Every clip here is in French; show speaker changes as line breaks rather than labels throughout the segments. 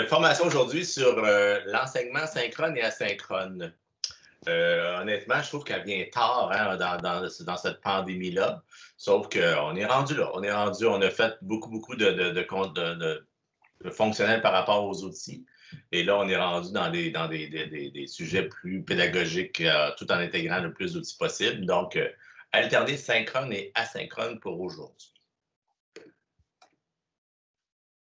Formation aujourd'hui sur l'enseignement synchrone et asynchrone. Honnêtement, je trouve qu'elle vient tard hein, dans cette pandémie-là. Sauf qu'on est rendu là. On a fait beaucoup de fonctionnels par rapport aux outils. Et là, on est rendu dans des sujets plus pédagogiques tout en intégrant le plus d'outils possible. Donc, alterner synchrone et asynchrone pour aujourd'hui.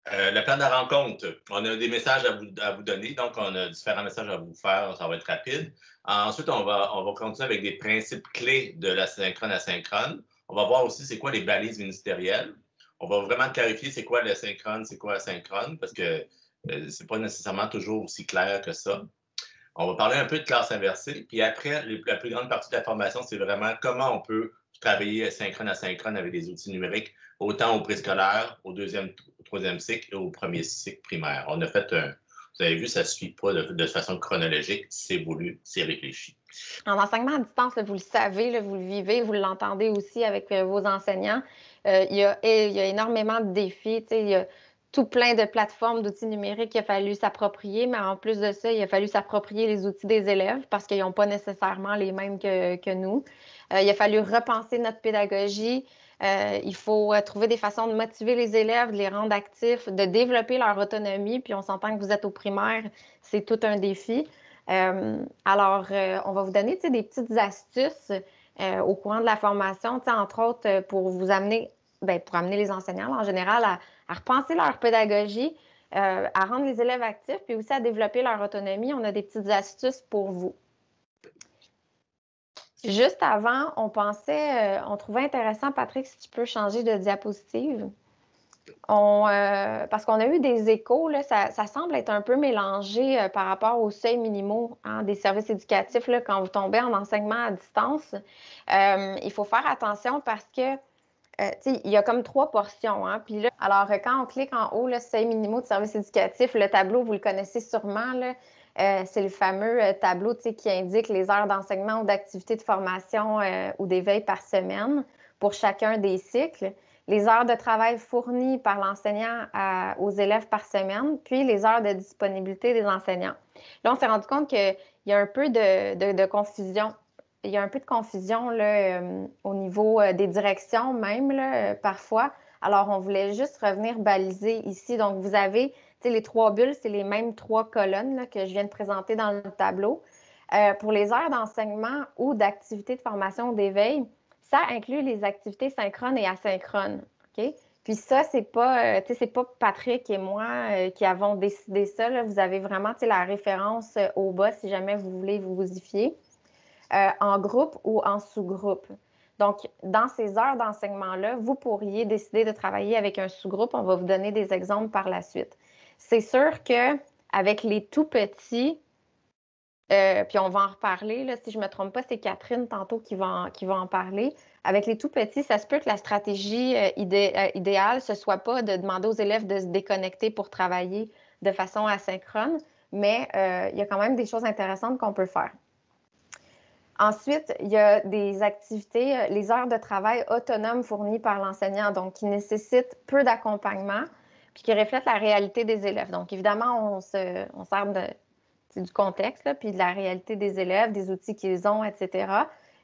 Le plan de la rencontre, on a des messages à vous donner, donc on a différents messages à vous faire, ça va être rapide. Ensuite, on va continuer avec des principes clés de l'asynchrone asynchrone. On va voir aussi c'est quoi les balises ministérielles. On va vraiment clarifier c'est quoi le synchrone, c'est quoi l'asynchrone, parce que c'est pas nécessairement toujours aussi clair que ça. On va parler un peu de classe inversée, puis après, la plus grande partie de la formation, c'est vraiment comment on peut travailler synchrone asynchrone avec des outils numériques, autant au préscolaire, au troisième cycle et au premier cycle primaire. On a fait vous avez vu, ça ne se suit pas de façon chronologique, c'est voulu, c'est réfléchi.
En enseignement à distance, là, vous le savez, là, vous le vivez, vous l'entendez aussi avec vos enseignants. Il y a énormément de défis. Il y a tout plein de plateformes d'outils numériques qu'il a fallu s'approprier, mais en plus de ça, il a fallu s'approprier les outils des élèves parce qu'ils n'ont pas nécessairement les mêmes que nous. Il a fallu repenser notre pédagogie. Il faut trouver des façons de motiver les élèves, de les rendre actifs, de développer leur autonomie. Puis on s'entend que vous êtes au primaire, c'est tout un défi. On va vous donner des petites astuces au courant de la formation, entre autres pour vous amener, pour amener les enseignants en général à repenser leur pédagogie, à rendre les élèves actifs, puis aussi à développer leur autonomie. On a des petites astuces pour vous. Juste avant, on trouvait intéressant, Patrick, si tu peux changer de diapositive. Parce qu'on a eu des échos, là, ça semble être un peu mélangé par rapport aux seuils minimaux des services éducatifs là, quand vous tombez en enseignement à distance. Il faut faire attention parce que il y a comme 3 portions. Hein, puis là, alors, quand on clique en haut, le seuil minimaux de services éducatifs, le tableau, vous le connaissez sûrement, là, c'est le fameux tableau qui indique les heures d'enseignement ou d'activité de formation ou d'éveil par semaine pour chacun des cycles, les heures de travail fournies par l'enseignant aux élèves par semaine, puis les heures de disponibilité des enseignants. Là, on s'est rendu compte qu'il y a un peu de confusion. Il y a un peu de confusion là, au niveau des directions même, là, parfois. Alors, on voulait juste revenir baliser ici. Donc, vous avez les 3 bulles, c'est les mêmes 3 colonnes là, que je viens de présenter dans le tableau. Pour les heures d'enseignement ou d'activité de formation ou d'éveil, ça inclut les activités synchrones et asynchrones. Okay? Puis ça, c'est pas Patrick et moi qui avons décidé ça. Là. Vous avez vraiment la référence au bas si jamais vous voulez vous y fier, en groupe ou en sous-groupe. Donc, dans ces heures d'enseignement-là, vous pourriez décider de travailler avec un sous-groupe. On va vous donner des exemples par la suite. C'est sûr qu'avec les tout petits, puis on va en reparler, là, si je ne me trompe pas, c'est Catherine tantôt qui va en parler. Avec les tout petits, ça se peut que la stratégie idéale, ce ne soit pas de demander aux élèves de se déconnecter pour travailler de façon asynchrone, mais il y a quand même des choses intéressantes qu'on peut faire. Ensuite, il y a des activités, les heures de travail autonomes fournies par l'enseignant, donc qui nécessitent peu d'accompagnement, puis qui reflètent la réalité des élèves. Donc, évidemment, on sert du contexte, là, puis de la réalité des élèves, des outils qu'ils ont, etc.,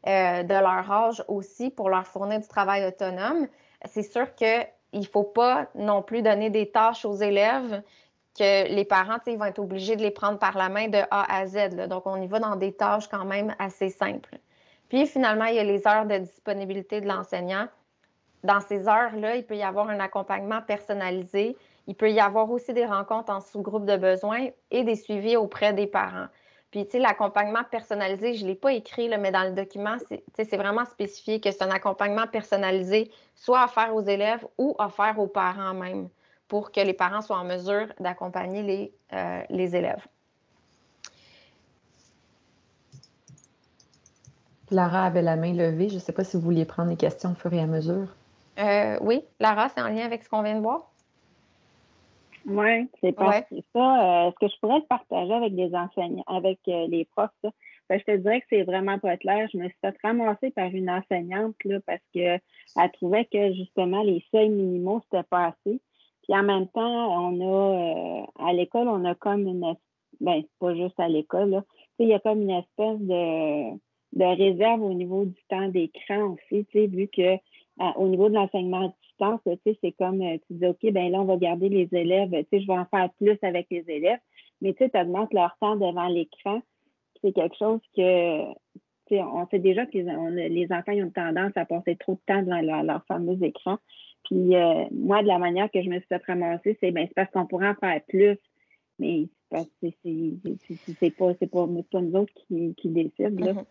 de leur âge aussi, pour leur fournir du travail autonome. C'est sûr qu'il ne faut pas non plus donner des tâches aux élèves que les parents, ils vont être obligés de les prendre par la main de A à Z. Là. Donc, on y va dans des tâches quand même assez simples. Puis, finalement, il y a les heures de disponibilité de l'enseignant. Dans ces heures-là, il peut y avoir un accompagnement personnalisé. Il peut y avoir aussi des rencontres en sous-groupe de besoins et des suivis auprès des parents. Puis, tu sais, l'accompagnement personnalisé, je ne l'ai pas écrit, là, mais dans le document, c'est vraiment spécifié que c'est un accompagnement personnalisé, soit offert aux élèves ou offert aux parents même, pour que les parents soient en mesure d'accompagner les élèves.
Lara avait la main levée. Je ne sais pas si vous vouliez prendre les questions au fur et à mesure.
Oui, Lara, c'est en lien avec ce qu'on vient de voir?
Oui, c'est parti. Ça, est-ce que je pourrais le partager avec des enseignants, avec les profs? Ça? Ben, je te dirais que c'est vraiment pas clair. Je me suis fait ramasser par une enseignante là, parce qu'elle trouvait que justement les seuils minimaux, c'était pas assez. Puis Puis en même temps, on a à l'école, on a comme c'est pas juste à l'école, là. Il y a comme une espèce de réserve au niveau du temps d'écran aussi, vu que au niveau de l'enseignement à distance, c'est comme tu dis, OK, là, on va garder les élèves, je vais en faire plus avec les élèves, mais tu augmentes leur temps devant l'écran. C'est quelque chose que on sait déjà que les enfants ils ont tendance à passer trop de temps devant leur fameux écran. Puis moi, de la manière que je me suis fait ramasser, c'est parce qu'on pourrait en faire plus, mais c'est pas nous autres qui décident. Là.
Mm-hmm.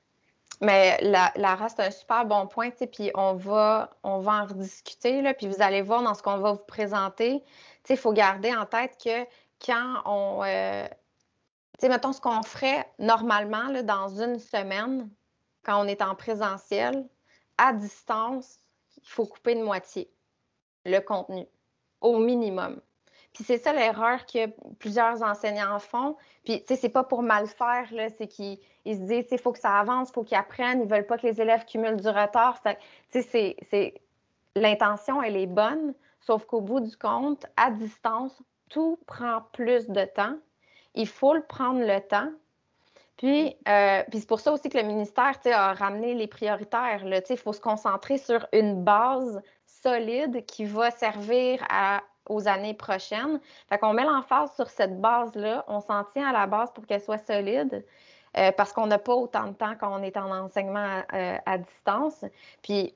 Mais Lara, c'est un super bon point, puis on va en rediscuter, là, puis vous allez voir dans ce qu'on va vous présenter. Il faut garder en tête que quand on... mettons ce qu'on ferait normalement là, dans une semaine, quand on est en présentiel, à distance, il faut couper de moitié le contenu, au minimum. Puis c'est ça l'erreur que plusieurs enseignants font. Puis, c'est pas pour mal faire, là, c'est qu'ils se disent, il faut que ça avance, il faut qu'ils apprennent, ils veulent pas que les élèves cumulent du retard. L'intention, elle est bonne, sauf qu'au bout du compte, à distance, tout prend plus de temps. Il faut le prendre le temps. Puis c'est pour ça aussi que le ministère a ramené les prioritaires. Il faut se concentrer sur une base solide qui va servir aux années prochaines. Fait qu'on met l'emphase sur cette base-là. On s'en tient à la base pour qu'elle soit solide parce qu'on n'a pas autant de temps quand on est en enseignement à distance. Puis,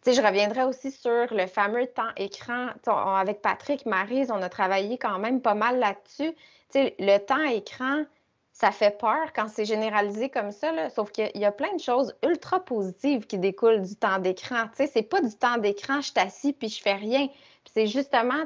je reviendrai aussi sur le fameux temps écran. Avec Patrick, Maryse, on a travaillé quand même pas mal là-dessus. Le temps écran, ça fait peur quand c'est généralisé comme ça, là, sauf qu'il y a plein de choses ultra positives qui découlent du temps d'écran. C'est pas du temps d'écran, je suis assis puis je fais rien. Puis c'est justement,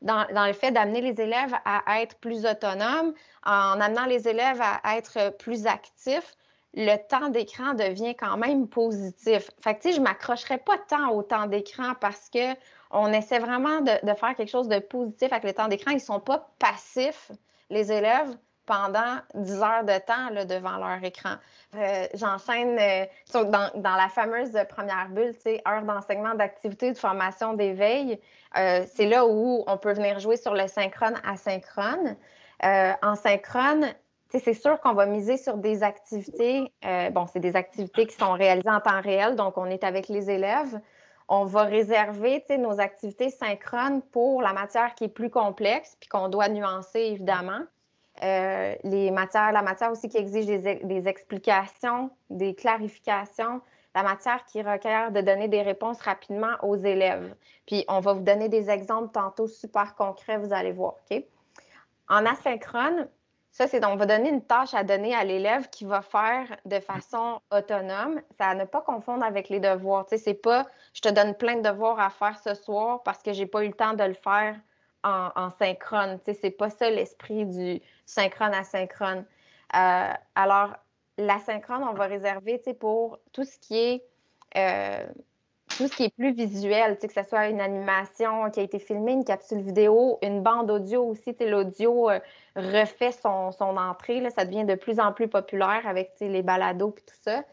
dans le fait d'amener les élèves à être plus autonomes, en amenant les élèves à être plus actifs, le temps d'écran devient quand même positif. Fait que, je ne m'accrocherais pas tant au temps d'écran parce qu'on essaie vraiment de faire quelque chose de positif avec le temps d'écran. Ils ne sont pas passifs, les élèves, pendant 10 heures de temps là, devant leur écran. J'enchaîne dans la fameuse première bulle, heure d'enseignement, d'activité, de formation, d'éveil. C'est là où on peut venir jouer sur le synchrone asynchrone. En synchrone, c'est sûr qu'on va miser sur des activités. C'est des activités qui sont réalisées en temps réel, donc on est avec les élèves. On va réserver nos activités synchrones pour la matière qui est plus complexe, puis qu'on doit nuancer, évidemment. La matière aussi qui exige des explications, des clarifications, la matière qui requiert de donner des réponses rapidement aux élèves. Puis, on va vous donner des exemples tantôt super concrets, vous allez voir, OK? En asynchrone, on va donner une tâche à donner à l'élève qui va faire de façon autonome. Ça à ne pas confondre avec les devoirs. C'est pas « je te donne plein de devoirs à faire ce soir parce que j'ai pas eu le temps de le faire en synchrone. » C'est pas ça l'esprit du synchrone asynchrone. Alors, l'asynchrone, on va réserver pour tout ce qui est plus visuel, que ce soit une animation qui a été filmée, une capsule vidéo, une bande audio aussi. L'audio refait son entrée. Là, ça devient de plus en plus populaire avec les balados et tout ça.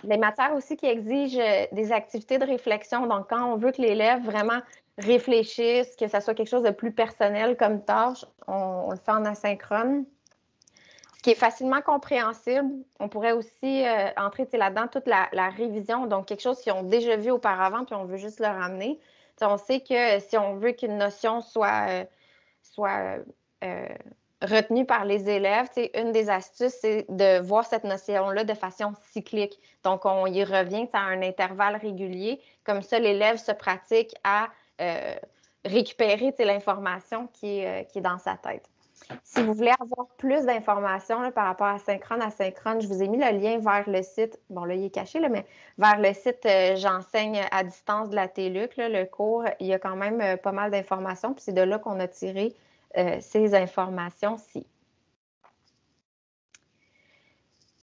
Les matières aussi qui exigent des activités de réflexion. Donc, quand on veut que l'élève vraiment réfléchisse, que ça soit quelque chose de plus personnel comme tâche, on le fait en asynchrone. Ce qui est facilement compréhensible, on pourrait aussi entrer là-dedans toute la révision, donc quelque chose qu'ils ont déjà vu auparavant, puis on veut juste le ramener. On sait que si on veut qu'une notion soit retenue par les élèves, une des astuces, c'est de voir cette notion-là de façon cyclique. Donc, on y revient à un intervalle régulier. Comme ça, l'élève se pratique à récupérer l'information qui est dans sa tête. Si vous voulez avoir plus d'informations par rapport à synchrone, asynchrone, je vous ai mis le lien vers le site. Bon, là, il est caché, là, mais vers le site J'enseigne à distance de la TÉLUQ, le cours, il y a quand même pas mal d'informations. Puis c'est de là qu'on a tiré ces informations-ci.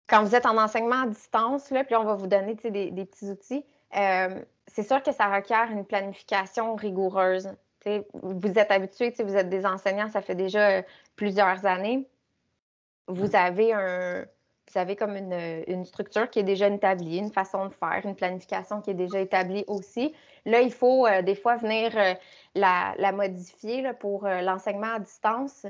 Quand vous êtes en enseignement à distance, là, puis on va vous donner des petits outils, c'est sûr que ça requiert une planification rigoureuse. Vous êtes habitués, vous êtes des enseignants, ça fait déjà plusieurs années. Vous avez vous avez comme une structure qui est déjà établie, une façon de faire, une planification qui est déjà établie aussi. Là, il faut des fois venir la modifier là, pour l'enseignement à distance.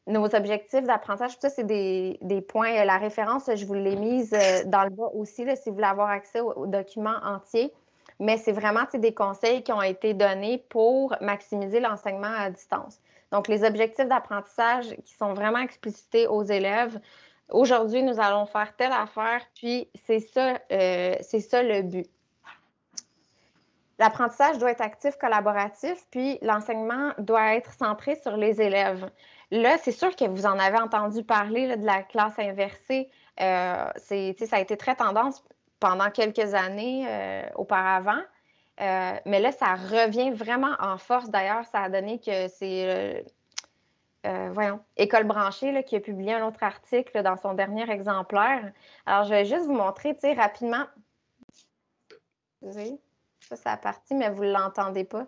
Nos objectifs d'apprentissage, ça, c'est des points. La référence, je vous l'ai mise dans le bas aussi, là, si vous voulez avoir accès au document entier. Mais c'est vraiment des conseils qui ont été donnés pour maximiser l'enseignement à distance. Donc, les objectifs d'apprentissage qui sont vraiment explicités aux élèves. Aujourd'hui, nous allons faire telle affaire, puis c'est ça le but. L'apprentissage doit être actif, collaboratif, puis l'enseignement doit être centré sur les élèves. Là, c'est sûr que vous en avez entendu parler là, de la classe inversée. Ça a été très tendance pendant quelques années auparavant. Mais là, ça revient vraiment en force. D'ailleurs, ça a donné que c'est, École branchée là, qui a publié un autre article là, dans son dernier exemplaire. Alors, je vais juste vous montrer rapidement. Désolée. Ça, c'est la partie, mais vous ne l'entendez pas.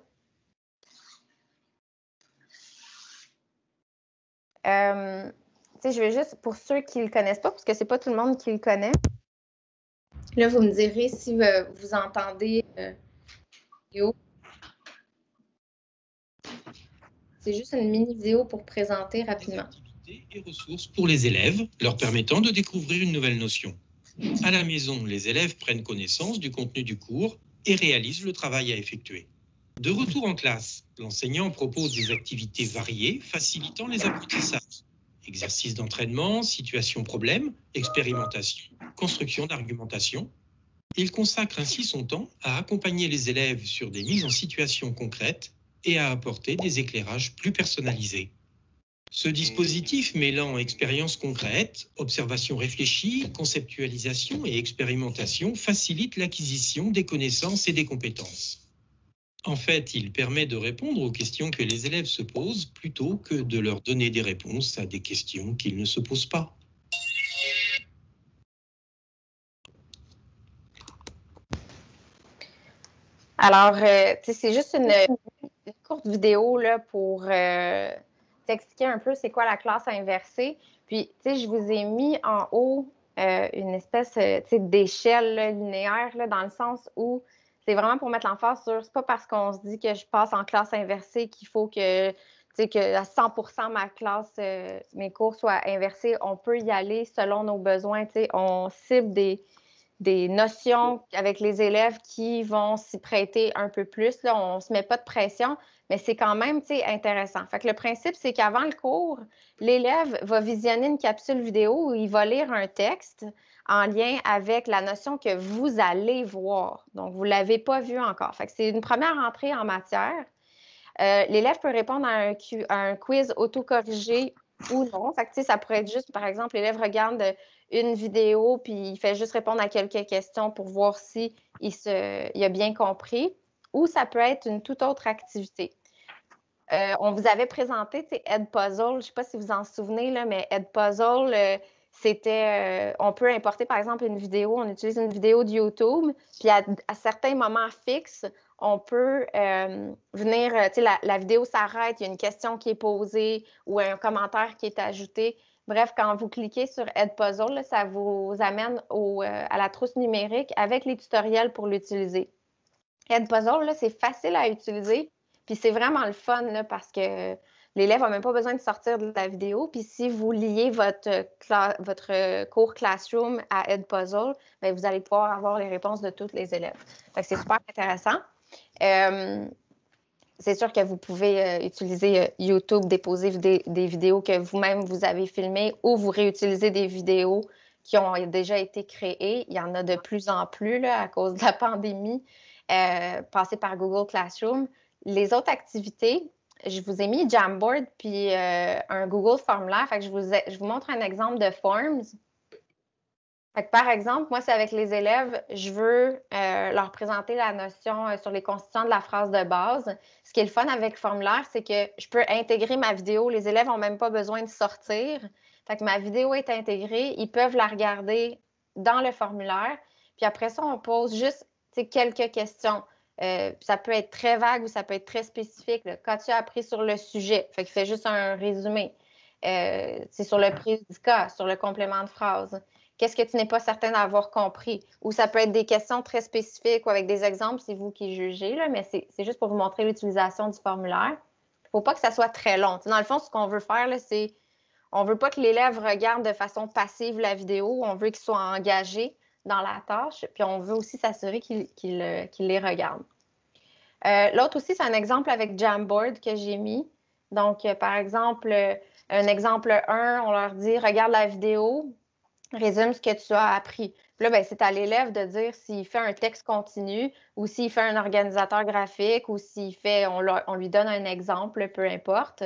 Je vais juste, pour ceux qui ne le connaissent pas, parce que ce n'est pas tout le monde qui le connaît. Là, vous me direz si vous entendez vidéo. C'est juste une mini vidéo pour présenter rapidement.
Des activités et ressources pour les élèves, leur permettant de découvrir une nouvelle notion. À la maison, les élèves prennent connaissance du contenu du cours et réalisent le travail à effectuer. De retour en classe, l'enseignant propose des activités variées facilitant les apprentissages. Exercices d'entraînement, situations problèmes, expérimentation, construction d'argumentation. Il consacre ainsi son temps à accompagner les élèves sur des mises en situation concrètes et à apporter des éclairages plus personnalisés. Ce dispositif mêlant expériences concrètes, observations réfléchies, conceptualisation et expérimentation facilite l'acquisition des connaissances et des compétences. En fait, il permet de répondre aux questions que les élèves se posent plutôt que de leur donner des réponses à des questions qu'ils ne se posent pas.
Alors, c'est juste une courte vidéo là, pour t'expliquer un peu c'est quoi la classe inversée. Puis, je vous ai mis en haut une espèce d'échelle linéaire là, dans le sens où c'est vraiment pour mettre l'emphase sur, c'est pas parce qu'on se dit que je passe en classe inversée qu'il faut que à 100% ma classe, mes cours soient inversés. On peut y aller selon nos besoins. On cible des notions avec les élèves qui vont s'y prêter un peu plus. Là, on ne se met pas de pression, mais c'est quand même intéressant. Fait que le principe, c'est qu'avant le cours, l'élève va visionner une capsule vidéo où il va lire un texte en lien avec la notion que vous allez voir. Donc, vous ne l'avez pas vu encore. Fait que c'est une première entrée en matière. L'élève peut répondre à un quiz autocorrigé ou non. Fait que, ça pourrait être juste, par exemple, l'élève regarde une vidéo puis il fait juste répondre à quelques questions pour voir si il a bien compris. Ou ça peut être une toute autre activité. On vous avait présenté Edpuzzle. Je ne sais pas si vous en souvenez, là, mais Edpuzzle, c'était... on peut importer, par exemple, une vidéo. On utilise une vidéo de YouTube. Puis à certains moments fixes, on peut venir... la vidéo s'arrête, il y a une question qui est posée ou un commentaire qui est ajouté. Bref, quand vous cliquez sur Edpuzzle, là, ça vous amène à la trousse numérique avec les tutoriels pour l'utiliser. Edpuzzle, c'est facile à utiliser, puis c'est vraiment le fun là, parce que l'élève n'a même pas besoin de sortir de la vidéo. Puis si vous liez votre cours Classroom à Edpuzzle, bien, vous allez pouvoir avoir les réponses de tous les élèves. Fait que c'est super intéressant. C'est sûr que vous pouvez utiliser YouTube, déposer des vidéos que vous-même vous avez filmées ou vous réutilisez des vidéos qui ont déjà été créées. Il y en a de plus en plus là, à cause de la pandémie. Passer par Google Classroom. Les autres activités, je vous ai mis Jamboard puis un Google formulaire. Fait que je vous montre un exemple de Forms. Fait que par exemple, moi, c'est avec les élèves, je veux leur présenter la notion sur les constituants de la phrase de base. Ce qui est le fun avec le formulaire, c'est que je peux intégrer ma vidéo. Les élèves n'ont même pas besoin de sortir. Fait que ma vidéo est intégrée. Ils peuvent la regarder dans le formulaire. Puis après ça, on pose juste quelques questions. Ça peut être très vague ou ça peut être très spécifique. Là. Qu'as-tu appris sur le sujet? Fait qu'il fait juste un résumé. C'est sur le prédicat, sur le complément de phrase. Qu'est-ce que tu n'es pas certain d'avoir compris? Ou ça peut être des questions très spécifiques ou avec des exemples, c'est vous qui jugez, là, mais c'est juste pour vous montrer l'utilisation du formulaire. Il ne faut pas que ça soit très long. Dans le fond, ce qu'on veut faire, c'est on ne veut pas que l'élève regarde de façon passive la vidéo, on veut qu'il soit engagé dans la tâche, puis on veut aussi s'assurer qu'il les regarde. L'autre aussi, c'est un exemple avec Jamboard que j'ai mis. Donc, par exemple, un exemple 1, on leur dit « Regarde la vidéo, résume ce que tu as appris. » Puis là, c'est à l'élève de dire s'il fait un texte continu ou s'il fait un organisateur graphique ou s'il fait, on lui donne un exemple, peu importe.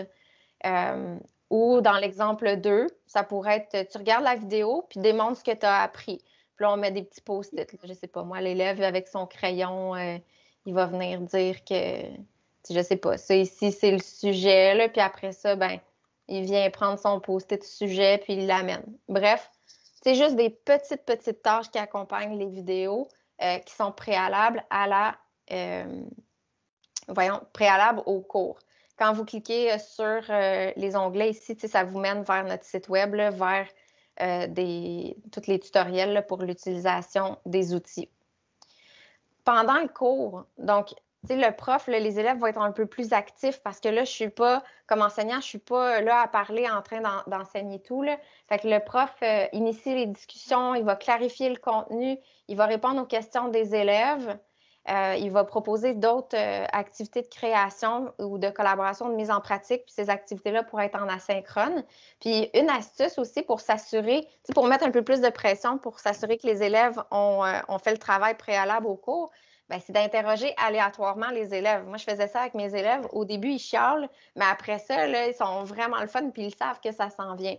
Ou dans l'exemple 2, ça pourrait être, tu regardes la vidéo puis démontre ce que tu as appris. Puis là, on met des petits post-it. Je ne sais pas, moi, l'élève avec son crayon, il va venir dire que, je ne sais pas, ça ici, c'est le sujet, là, puis après ça, il vient prendre son post-it sujet puis il l'amène. Bref, c'est juste des petites tâches qui accompagnent les vidéos qui sont préalables à préalables au cours. Quand vous cliquez sur les onglets ici, ça vous mène vers notre site web, là, vers tous les tutoriels là, pour l'utilisation des outils. Pendant le cours, donc, le prof, là, les élèves vont être un peu plus actifs parce que là, je suis pas, comme enseignant, je suis pas là à parler en train d'enseigner tout, là. Fait que le prof initie les discussions, il va clarifier le contenu, il va répondre aux questions des élèves. Il va proposer d'autres activités de création ou de collaboration, de mise en pratique, puis ces activités-là pourraient être en asynchrone. Puis une astuce aussi pour s'assurer, pour mettre un peu plus de pression, pour s'assurer que les élèves ont fait le travail préalable au cours, c'est d'interroger aléatoirement les élèves. Moi, je faisais ça avec mes élèves. Au début, ils chialent, mais après ça, là, ils sont vraiment le fun, puis ils savent que ça s'en vient.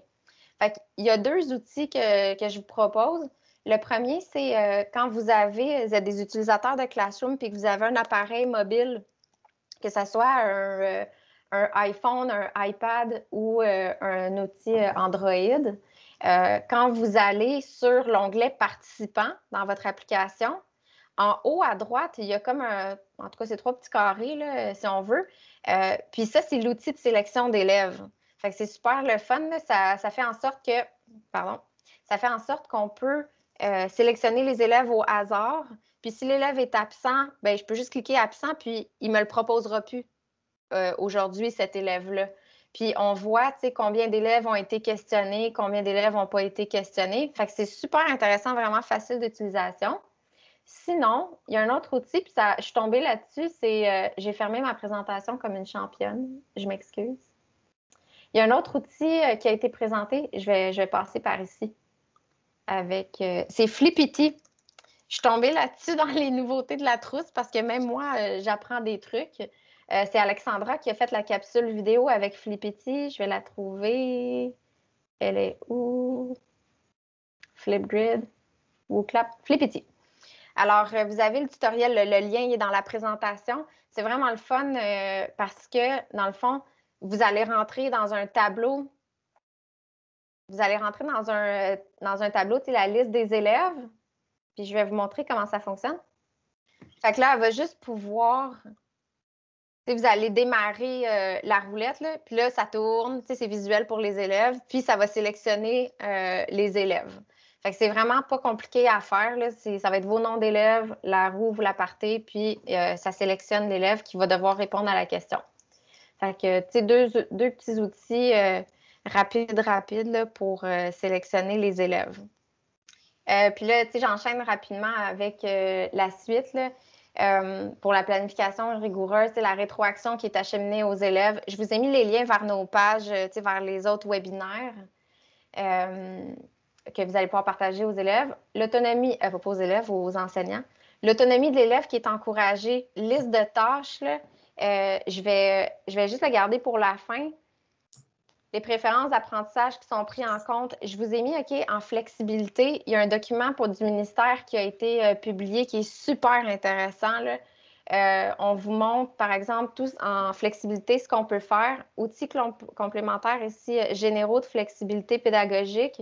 Fait qu'il y a 2 outils que je vous propose. Le premier, c'est quand vous êtes des utilisateurs de Classroom puis que vous avez un appareil mobile, que ce soit un iPhone, un iPad ou un outil Android. Quand vous allez sur l'onglet « Participants » dans votre application, en haut à droite, il y a comme en tout cas, c'est 3 petits carrés, là, si on veut. Puis ça, c'est l'outil de sélection d'élèves. Fait que c'est super le fun, là. Ça fait en sorte que, ça fait en sorte qu'on peut sélectionner les élèves au hasard. Puis si l'élève est absent, je peux juste cliquer absent, puis il ne me le proposera plus aujourd'hui, cet élève-là. Puis on voit combien d'élèves ont été questionnés, combien d'élèves n'ont pas été questionnés. Fait que c'est super intéressant, vraiment facile d'utilisation. Sinon, il y a un autre outil, puis je suis tombée là-dessus, c'est j'ai fermé ma présentation comme une championne. Je m'excuse. Il y a un autre outil qui a été présenté. Je vais passer par ici. C'est Flippity. Je suis tombée là-dessus dans les nouveautés de la trousse parce que même moi, j'apprends des trucs. C'est Alexandra qui a fait la capsule vidéo avec Flippity. Je vais la trouver. Elle est où? Flipgrid. WooClap. Flippity. Alors, vous avez le tutoriel, le lien est dans la présentation. C'est vraiment le fun parce que, dans le fond, vous allez rentrer dans un tableau. Vous allez rentrer dans un tableau, la liste des élèves. Puis je vais vous montrer comment ça fonctionne. Fait que là, elle va juste pouvoir... Vous allez démarrer la roulette, là, puis là, ça tourne. C'est visuel pour les élèves. Puis ça va sélectionner les élèves. Fait que c'est vraiment pas compliqué à faire, là. Ça va être vos noms d'élèves, la roue, vous la partez, puis ça sélectionne l'élève qui va devoir répondre à la question. Fait que, deux petits outils rapides là, pour sélectionner les élèves. Puis là, j'enchaîne rapidement avec la suite, là. Pour la planification rigoureuse, c'est la rétroaction qui est acheminée aux élèves. Je vous ai mis les liens vers nos pages, vers les autres webinaires que vous allez pouvoir partager aux élèves. L'autonomie, pas aux élèves, aux enseignants. L'autonomie de l'élève qui est encouragée. Liste de tâches, là, je vais juste la garder pour la fin. Les préférences d'apprentissage qui sont prises en compte. Je vous ai mis en flexibilité. Il y a un document du ministère qui a été publié qui est super intéressant, là. On vous montre, par exemple, tous en flexibilité ce qu'on peut faire. Outils complémentaires ici, généraux de flexibilité pédagogique.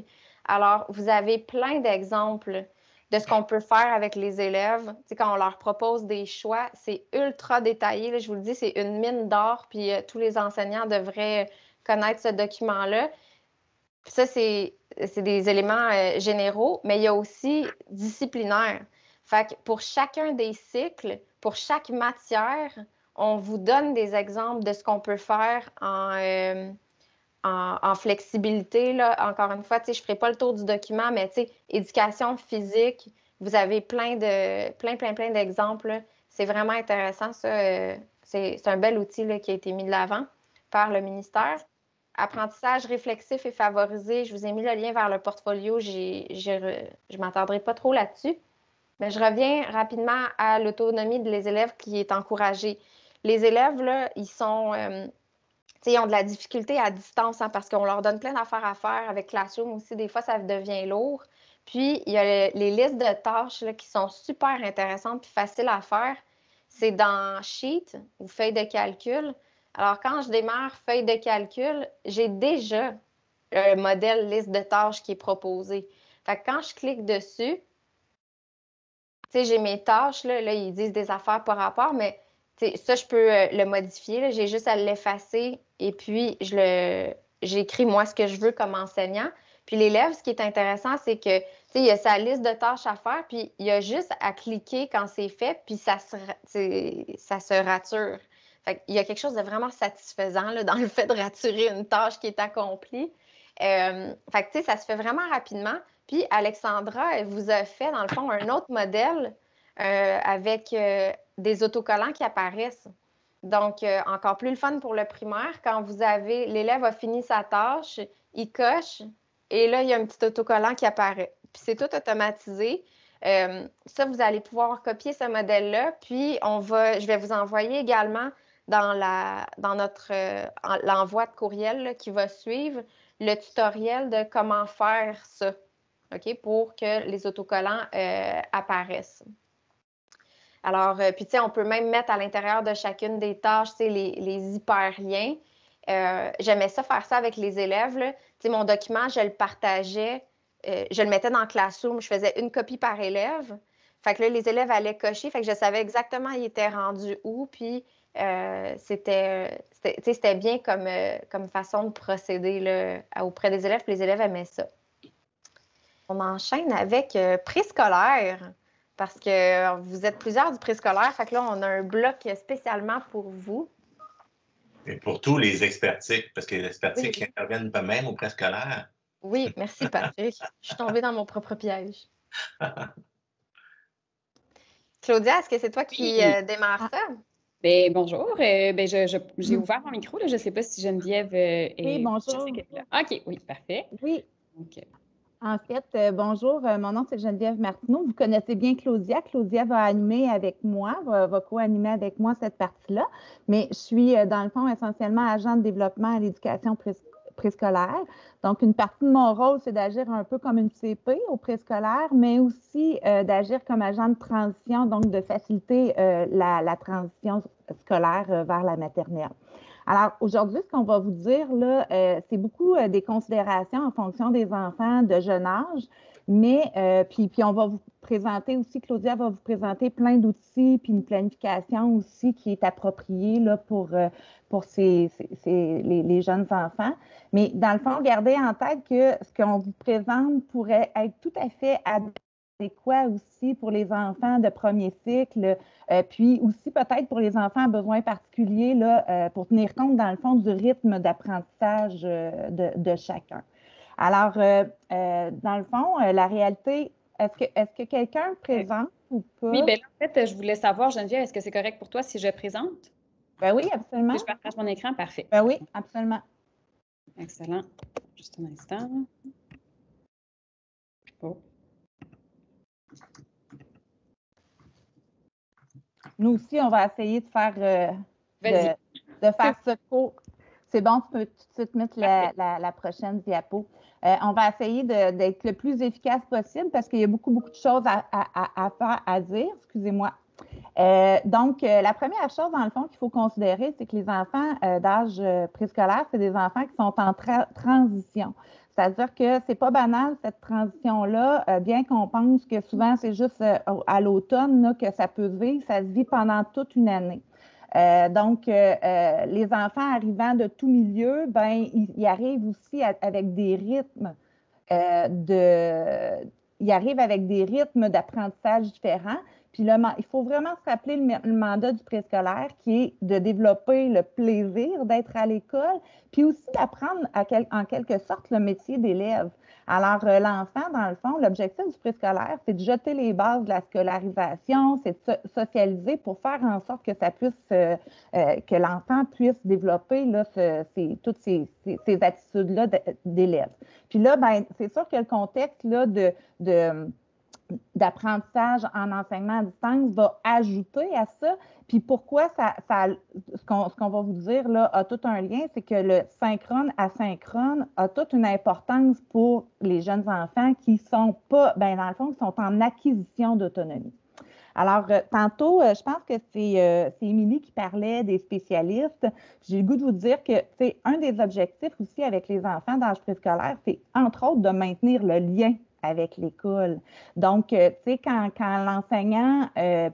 Alors, vous avez plein d'exemples de ce qu'on peut faire avec les élèves. Quand on leur propose des choix, c'est ultra détaillé. Là, je vous le dis, c'est une mine d'or, puis tous les enseignants devraient connaître ce document-là. Ça, c'est des éléments généraux, mais il y a aussi disciplinaire. Fait que pour chacun des cycles, pour chaque matière, on vous donne des exemples de ce qu'on peut faire en flexibilité. Là. Encore une fois, je ne ferai pas le tour du document, mais éducation physique, vous avez plein d'exemples. C'est vraiment intéressant, ça. C'est un bel outil là, qui a été mis de l'avant par le ministère. Apprentissage réflexif et favorisé, je vous ai mis le lien vers le portfolio. Je ne m'attendrai pas trop là-dessus. Mais je reviens rapidement à l'autonomie des élèves qui est encouragée. Les élèves, là, ils sont... ils ont de la difficulté à distance parce qu'on leur donne plein d'affaires à faire avec Classroom aussi. Des fois, ça devient lourd. Puis, il y a les listes de tâches là, qui sont super intéressantes et faciles à faire. C'est dans Sheet ou feuille de calcul. Alors, quand je démarre feuille de calcul, j'ai déjà le modèle liste de tâches qui est proposé. Fait que quand je clique dessus, j'ai mes tâches, là, ils disent des affaires par rapport, mais ça, je peux le modifier. J'ai juste à l'effacer et puis j'écris moi ce que je veux comme enseignant. Puis l'élève, ce qui est intéressant, c'est que il y a sa liste de tâches à faire, puis il y a juste à cliquer quand c'est fait, puis ça se rature. Fait il y a quelque chose de vraiment satisfaisant là, dans le fait de raturer une tâche qui est accomplie. Fait ça se fait vraiment rapidement. Puis Alexandra, elle vous a fait, dans le fond, un autre modèle avec des autocollants qui apparaissent. Donc, encore plus le fun pour le primaire. Quand l'élève a fini sa tâche, il coche et là, il y a un petit autocollant qui apparaît. Puis c'est tout automatisé. Ça, vous allez pouvoir copier ce modèle-là. Puis, je vais vous envoyer également dans l'envoi de courriel là, qui va suivre le tutoriel de comment faire ça, OK, pour que les autocollants apparaissent. Alors, puis on peut même mettre à l'intérieur de chacune des tâches les hyperliens. J'aimais ça faire ça avec les élèves. Là. Mon document, je le partageais, je le mettais dans Classroom, je faisais une copie par élève. Fait que là, les élèves allaient cocher, fait que je savais exactement ils étaient rendus où, puis c'était bien comme façon de procéder là, auprès des élèves, puis les élèves aimaient ça. On enchaîne avec préscolaire, parce que vous êtes plusieurs du préscolaire, fait que là, on a un bloc spécialement pour vous.
Et pour tous les expertiques, parce que les expertiques qui interviennent pas même au préscolaire.
Oui, merci Patrick. Je suis tombée dans mon propre piège. Claudia, est-ce que c'est toi qui démarre ça?
Bien, bonjour. J'ai ouvert mon micro. Là. Je ne sais pas si Geneviève est...
Oui, bonjour.
OK, oui, parfait.
Oui.
Okay.
En fait, bonjour, mon nom c'est Geneviève Martineau. Vous connaissez bien Claudia. Claudia va animer avec moi, va co-animer avec moi cette partie-là. Mais je suis, dans le fond, essentiellement agent de développement à l'éducation préscolaire. Donc, une partie de mon rôle, c'est d'agir un peu comme une CP au préscolaire, mais aussi d'agir comme agent de transition, donc de faciliter la transition scolaire vers la maternelle. Alors, aujourd'hui, ce qu'on va vous dire, là, c'est beaucoup des considérations en fonction des enfants de jeune âge, mais puis on va vous présenter aussi, Claudia va vous présenter plein d'outils, puis une planification aussi qui est appropriée là, pour les jeunes enfants. Mais dans le fond, gardez en tête que ce qu'on vous présente pourrait être tout à fait adéquat aussi pour les enfants de premier cycle, puis aussi peut-être pour les enfants à besoins particuliers, là, pour tenir compte, dans le fond, du rythme d'apprentissage de chacun. Alors, dans le fond, la réalité, est-ce que quelqu'un présente ou pas?
Oui, bien en fait, je voulais savoir, Geneviève, est-ce que c'est correct pour toi si je présente?
Ben oui, absolument.
Si je partage mon écran, parfait.
Ben oui, absolument.
Excellent. Juste un instant. Oh.
Nous aussi, on va essayer de faire, de faire ce cours. C'est bon, tu peux tout de suite mettre la prochaine diapo. On va essayer d'être le plus efficace possible parce qu'il y a beaucoup de choses à faire, à dire. Excusez-moi. Donc, la première chose, dans le fond, qu'il faut considérer, c'est que les enfants d'âge préscolaire, c'est des enfants qui sont en transition. C'est-à-dire que c'est pas banal, cette transition-là, bien qu'on pense que souvent, c'est juste à l'automne que ça peut se vivre, ça se vit pendant toute une année. Les enfants arrivant de tout milieu, ben, ils arrivent aussi avec des rythmes ils arrivent avec des rythmes d'apprentissage différents. Puis il faut vraiment se rappeler le mandat du préscolaire qui est de développer le plaisir d'être à l'école, puis aussi d'apprendre en quelque sorte le métier d'élève. Alors, l'enfant, dans le fond, l'objectif du préscolaire, c'est de jeter les bases de la scolarisation, c'est de socialiser pour faire en sorte que ça puisse, que l'enfant puisse développer là, toutes ces attitudes-là d'élève. Puis là, ben, c'est sûr que le contexte là, d'apprentissage en enseignement à distance va ajouter à ça. Puis pourquoi ce qu'on va vous dire là a tout un lien, c'est que le synchrone asynchrone a toute une importance pour les jeunes enfants qui sont pas, ben dans le fond, qui sont en acquisition d'autonomie. Alors, tantôt, je pense que c'est Émilie qui parlait des spécialistes. J'ai le goût de vous dire que c'est un des objectifs aussi avec les enfants d'âge préscolaire, c'est entre autres de maintenir le lien avec l'école. Donc, tu sais, quand l'enseignant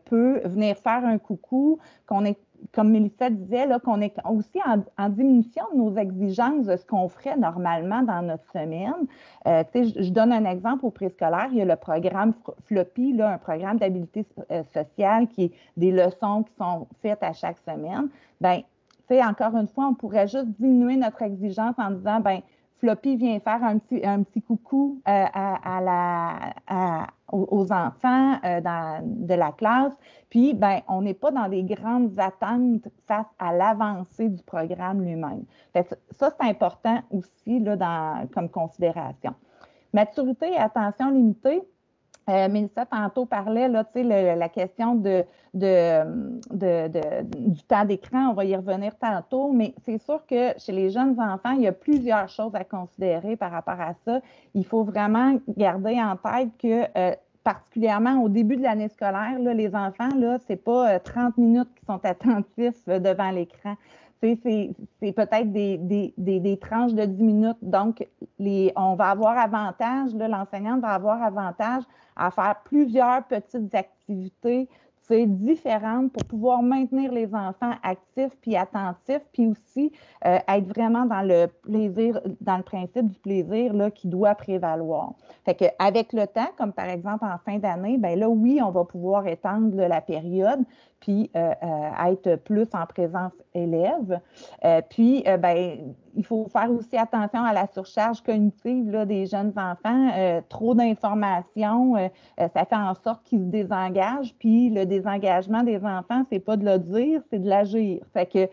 peut venir faire un coucou, qu'on est, comme Mélissa disait, là, qu'on est aussi en diminution de nos exigences de ce qu'on ferait normalement dans notre semaine. Tu sais, je donne un exemple au préscolaire. Il y a le programme Floppy, là, un programme d'habilité sociale qui est des leçons qui sont faites à chaque semaine. Bien, tu sais, encore une fois, on pourrait juste diminuer notre exigence en disant, bien, Floppy vient faire un petit coucou aux enfants de la classe. Puis, ben, on n'est pas dans des grandes attentes face à l'avancée du programme lui-même. Ça, c'est important aussi là, comme considération. Maturité et attention limitée. Mélissa, tantôt, parlait là, la question du temps d'écran. On va y revenir tantôt, mais c'est sûr que chez les jeunes enfants, il y a plusieurs choses à considérer par rapport à ça. Il faut vraiment garder en tête que, particulièrement au début de l'année scolaire, là, les enfants, ce n'est pas 30 minutes qui sont attentifs devant l'écran. C'est peut-être des tranches de 10 minutes. Donc, on va avoir avantage, l'enseignante va avoir avantage à faire plusieurs petites activités différentes pour pouvoir maintenir les enfants actifs puis attentifs, puis aussi être vraiment dans le plaisir, dans le principe du plaisir là, qui doit prévaloir. Fait qu'avec le temps, comme par exemple en fin d'année, bien là, oui, on va pouvoir étendre la période puis être plus en présence élève. Ben, il faut faire aussi attention à la surcharge cognitive là, des jeunes enfants. Trop d'informations, ça fait en sorte qu'ils se désengagent. Puis le désengagement des enfants, c'est pas de le dire, c'est de l'agir. Fait que,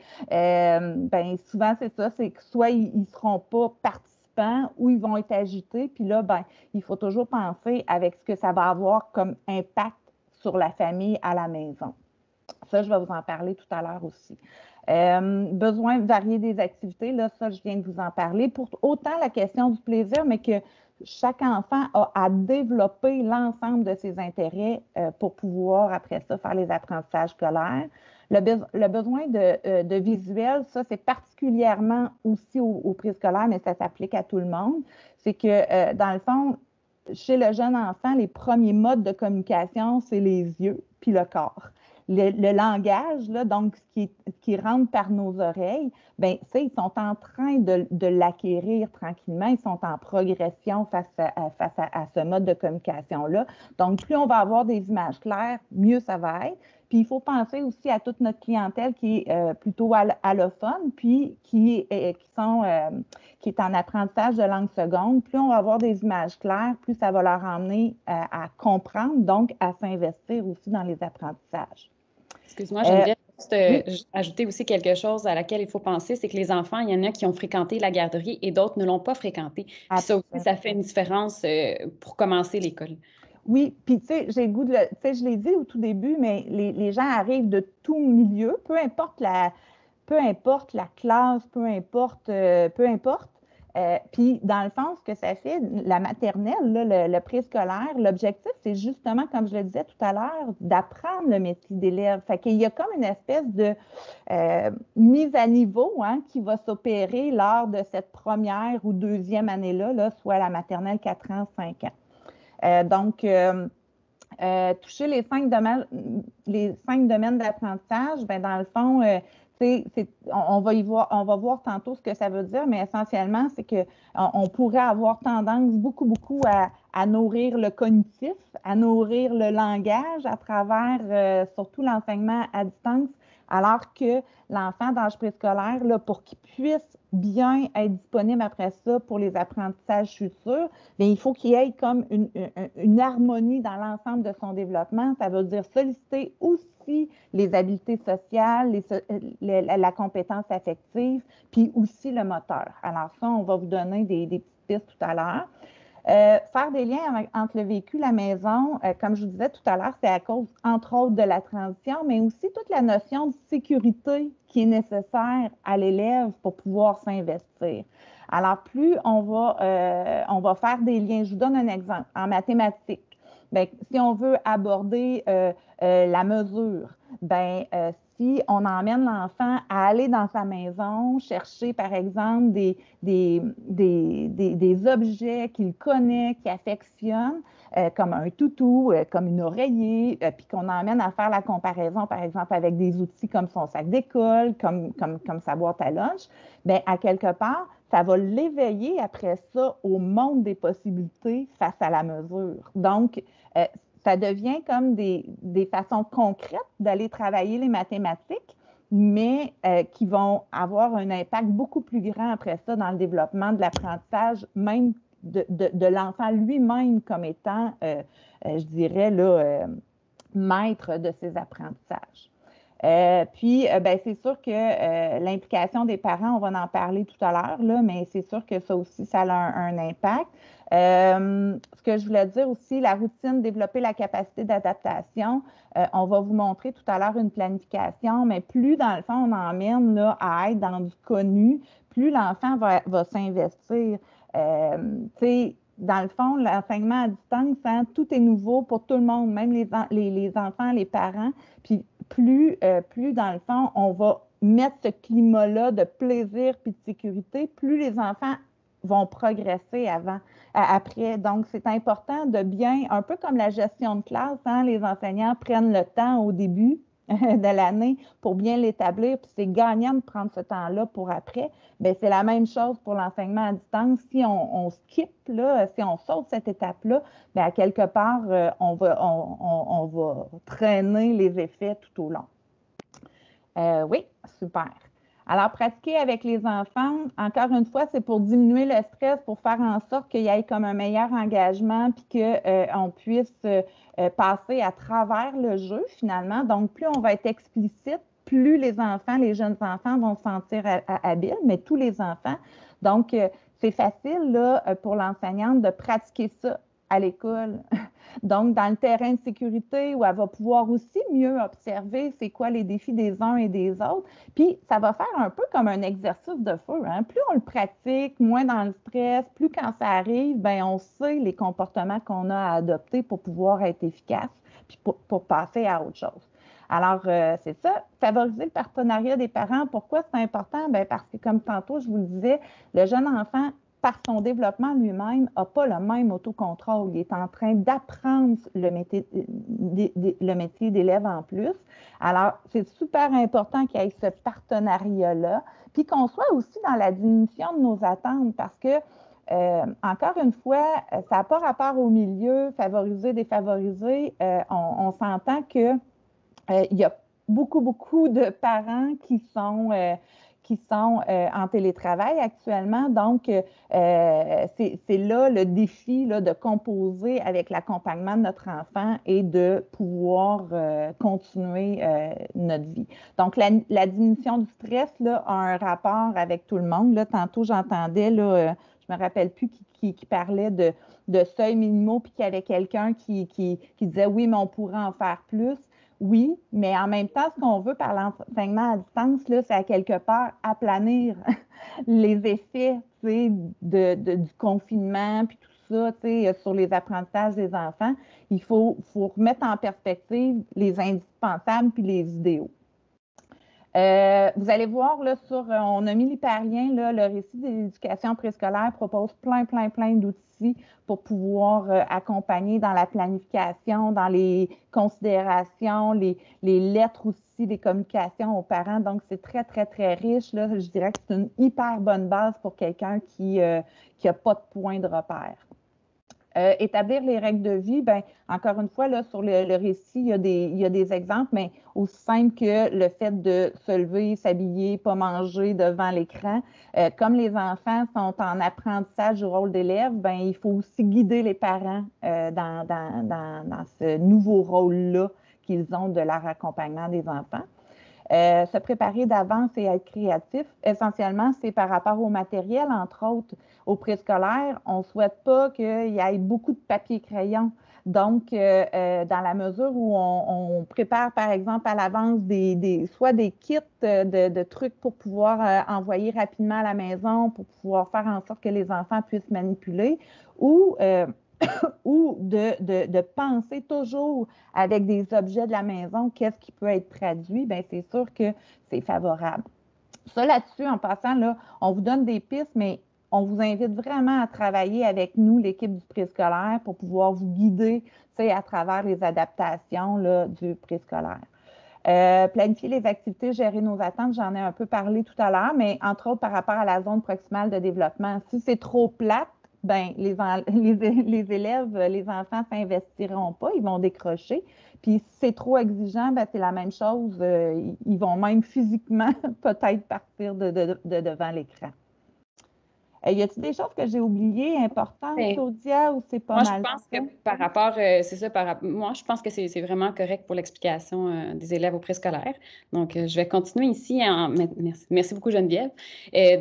ben, souvent, c'est ça, c'est que soit ils ne seront pas participants ou ils vont être agités. Puis là, ben, il faut toujours penser avec ce que ça va avoir comme impact sur la famille à la maison. Ça, je vais vous en parler tout à l'heure aussi. Besoin de varier des activités, là, ça, je viens de vous en parler. Pour autant la question du plaisir, mais que chaque enfant a à développer l'ensemble de ses intérêts pour pouvoir, après ça, faire les apprentissages scolaires. Le besoin de visuel, ça, c'est particulièrement aussi au préscolaire, mais ça s'applique à tout le monde. C'est que, dans le fond, chez le jeune enfant, les premiers modes de communication, c'est les yeux puis le corps. Le langage, là, donc ce qui rentre par nos oreilles, bien, ça, ils sont en train de l'acquérir tranquillement. Ils sont en progression face à ce mode de communication-là. Donc, plus on va avoir des images claires, mieux ça va être. Puis, il faut penser aussi à toute notre clientèle qui est plutôt allophone, puis qui est en apprentissage de langue seconde. Plus on va avoir des images claires, plus ça va leur emmener à comprendre, donc à s'investir aussi dans les apprentissages.
Excuse-moi, j'aimerais juste ajouter aussi quelque chose à laquelle il faut penser, c'est que les enfants, il y en a qui ont fréquenté la garderie et d'autres ne l'ont pas fréquenté. Puis ça aussi, ça fait une différence pour commencer l'école.
Oui, puis tu sais, j'ai le goût de je l'ai dit au tout début, mais les gens arrivent de tout milieu, peu importe la classe, peu importe. Puis, dans le fond, ce que ça fait, la maternelle, là, le préscolaire, l'objectif, c'est justement, comme je le disais tout à l'heure, d'apprendre le métier d'élève. Fait qu'il y a comme une espèce de mise à niveau qui va s'opérer lors de cette première ou deuxième année-là, soit la maternelle 4 ans, 5 ans. Donc, toucher les 5 domaines d'apprentissage, bien, dans le fond, on va voir tantôt ce que ça veut dire, mais essentiellement, c'est qu'on pourrait avoir tendance beaucoup à nourrir le cognitif, à nourrir le langage à travers surtout l'enseignement à distance, alors que l'enfant d'âge préscolaire, là, pour qu'il puisse bien être disponible après ça pour les apprentissages futurs, bien, il faut qu'il y ait comme une harmonie dans l'ensemble de son développement. Ça veut dire solliciter aussi les habiletés sociales, la compétence affective, puis aussi le moteur. Alors ça, on va vous donner des petites pistes tout à l'heure. Faire des liens entre le vécu et la maison, comme je vous disais tout à l'heure, c'est à cause, entre autres, de la transition, mais aussi toute la notion de sécurité qui est nécessaire à l'élève pour pouvoir s'investir. Alors, plus on va faire des liens, je vous donne un exemple, en mathématiques. Bien, si on veut aborder la mesure, bien, si on emmène l'enfant à aller dans sa maison, chercher, par exemple, des objets qu'il connaît, qu'il affectionne, comme un toutou, comme une oreiller, puis qu'on emmène à faire la comparaison, par exemple, avec des outils comme son sac d'école, comme sa boîte à lunch, bien, à quelque part, ça va l'éveiller après ça au monde des possibilités face à la mesure. Donc, ça devient comme des façons concrètes d'aller travailler les mathématiques, mais qui vont avoir un impact beaucoup plus grand après ça dans le développement de l'apprentissage, même de l'enfant lui-même comme étant, je dirais, là, maître de ses apprentissages. Puis, ben, c'est sûr que l'implication des parents, on va en parler tout à l'heure, là, mais c'est sûr que ça aussi, ça a un impact. Ce que je voulais dire aussi, la routine, développer la capacité d'adaptation. On va vous montrer tout à l'heure une planification, mais plus, dans le fond, on emmène là, à être dans du connu, plus l'enfant va s'investir. Dans le fond, l'enseignement à distance, hein, tout est nouveau pour tout le monde, même les enfants, les parents. Puis plus, dans le fond, on va mettre ce climat-là de plaisir puis de sécurité, plus les enfants vont progresser après. Donc, c'est important de bien, un peu comme la gestion de classe, hein, les enseignants prennent le temps au début de l'année pour bien l'établir, puis c'est gagnant de prendre ce temps-là pour après. Bien, c'est la même chose pour l'enseignement à distance. Si on skip, là, si on saute cette étape-là, bien, à quelque part, on va traîner les effets tout au long. Oui, super. Alors, pratiquer avec les enfants, encore une fois, c'est pour diminuer le stress, pour faire en sorte qu'il y ait comme un meilleur engagement, puis qu'on puisse passer à travers le jeu, finalement. Donc, plus on va être explicite, plus les enfants, les jeunes enfants vont se sentir habiles, mais tous les enfants. Donc, c'est facile là, pour l'enseignante de pratiquer ça à l'école. Donc, dans le terrain de sécurité, où elle va pouvoir aussi mieux observer c'est quoi les défis des uns et des autres. Puis, ça va faire un peu comme un exercice de feu. Hein? Plus on le pratique, moins dans le stress, plus quand ça arrive, bien, on sait les comportements qu'on a à adopter pour pouvoir être efficace, puis pour passer à autre chose. Alors, c'est ça, favoriser le partenariat des parents. Pourquoi c'est important? Bien, parce que, comme tantôt, je vous le disais, le jeune enfant, par son développement lui-même, n'a pas le même autocontrôle. Il est en train d'apprendre le métier d'élève en plus. Alors, c'est super important qu'il y ait ce partenariat-là, puis qu'on soit aussi dans la diminution de nos attentes, parce que, encore une fois, ça n'a pas rapport au milieu, favoriser, défavoriser. On s'entend que il y a beaucoup de parents qui sont en télétravail actuellement. Donc, c'est là le défi là, de composer avec l'accompagnement de notre enfant et de pouvoir continuer notre vie. Donc, la diminution du stress là, a un rapport avec tout le monde. Là, tantôt, j'entendais, là, je ne me rappelle plus qui parlait de seuils minimaux, puis qu'il y avait quelqu'un qui disait « oui, mais on pourrait en faire plus ». Oui, mais en même temps, ce qu'on veut par l'enseignement à distance, là, c'est à quelque part aplanir les effets du confinement puis tout ça sur les apprentissages des enfants. Il faut remettre en perspective les indispensables puis les idéaux. Vous allez voir là on a mis l'hyperlien, là, le récit de l'éducation préscolaire propose plein d'outils pour pouvoir accompagner dans la planification, dans les considérations, les lettres aussi, les communications aux parents. Donc, c'est très riche. Là. Je dirais que c'est une hyper bonne base pour quelqu'un qui n'a pas de point de repère. Établir les règles de vie, bien, encore une fois, là, sur le récit, il y a des exemples, mais aussi simple que le fait de se lever, s'habiller, pas manger devant l'écran. Comme les enfants sont en apprentissage du rôle d'élève, bien, il faut aussi guider les parents dans ce nouveau rôle-là qu'ils ont de leur accompagnement des enfants. Se préparer d'avance et être créatif, essentiellement, c'est par rapport au matériel, entre autres, au préscolaire. On ne souhaite pas qu'il y ait beaucoup de papier-crayon. Donc, dans la mesure où on prépare, par exemple, à l'avance soit des kits de trucs pour pouvoir envoyer rapidement à la maison, pour pouvoir faire en sorte que les enfants puissent manipuler, ou de penser toujours avec des objets de la maison, qu'est-ce qui peut être traduit, bien, c'est sûr que c'est favorable. Ça, là-dessus, en passant, là, on vous donne des pistes, mais on vous invite vraiment à travailler avec nous, l'équipe du préscolaire, pour pouvoir vous guider, à travers les adaptations là, du préscolaire. Planifier les activités, gérer nos attentes, j'en ai un peu parlé tout à l'heure, mais entre autres par rapport à la zone proximale de développement. Si c'est trop plate, ben, les élèves, les enfants ne s'investiront pas, ils vont décrocher. Puis si c'est trop exigeant, ben, c'est la même chose. Ils vont même physiquement peut-être partir de devant l'écran. Y a-t-il des choses que j'ai oubliées importantes, Claudia, ou c'est pas mal?
Moi, je pense que par rapport, moi, je pense que c'est vraiment correct pour l'explication des élèves au préscolaire. Donc, je vais continuer ici. Merci beaucoup, Geneviève.